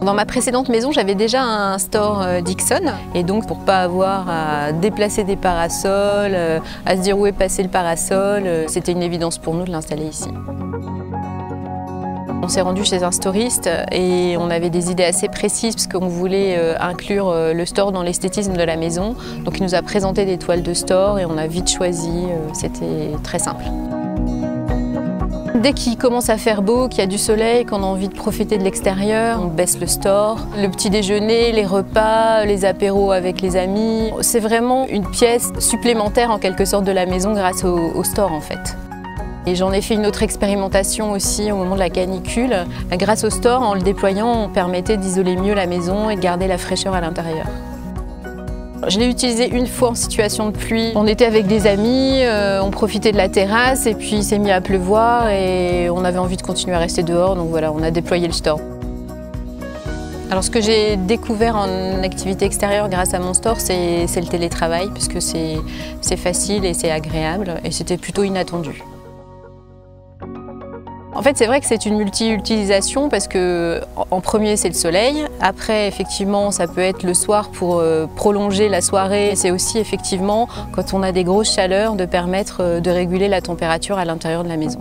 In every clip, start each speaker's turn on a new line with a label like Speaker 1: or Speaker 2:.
Speaker 1: Dans ma précédente maison, j'avais déjà un store Dixon et donc pour pas avoir à déplacer des parasols, à se dire où est passé le parasol, c'était une évidence pour nous de l'installer ici. On s'est rendu chez un storiste et on avait des idées assez précises parce qu'on voulait inclure le store dans l'esthétisme de la maison. Donc il nous a présenté des toiles de store et on a vite choisi, c'était très simple. Dès qu'il commence à faire beau, qu'il y a du soleil, qu'on a envie de profiter de l'extérieur, on baisse le store. Le petit déjeuner, les repas, les apéros avec les amis. C'est vraiment une pièce supplémentaire en quelque sorte de la maison grâce au store en fait. Et j'en ai fait une autre expérimentation aussi au moment de la canicule. Grâce au store, en le déployant, on permettait d'isoler mieux la maison et de garder la fraîcheur à l'intérieur. Je l'ai utilisé une fois en situation de pluie. On était avec des amis, on profitait de la terrasse et puis il s'est mis à pleuvoir et on avait envie de continuer à rester dehors, donc voilà, on a déployé le store. Alors ce que j'ai découvert en activité extérieure grâce à mon store, c'est le télétravail, puisque c'est facile et c'est agréable et c'était plutôt inattendu. En fait, c'est vrai que c'est une multi-utilisation parce que en premier, c'est le soleil. Après, effectivement, ça peut être le soir pour prolonger la soirée. C'est aussi effectivement, quand on a des grosses chaleurs, de permettre de réguler la température à l'intérieur de la maison.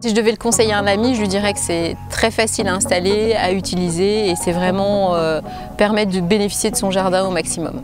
Speaker 1: Si je devais le conseiller à un ami, je lui dirais que c'est très facile à installer, à utiliser et c'est vraiment permettre de bénéficier de son jardin au maximum.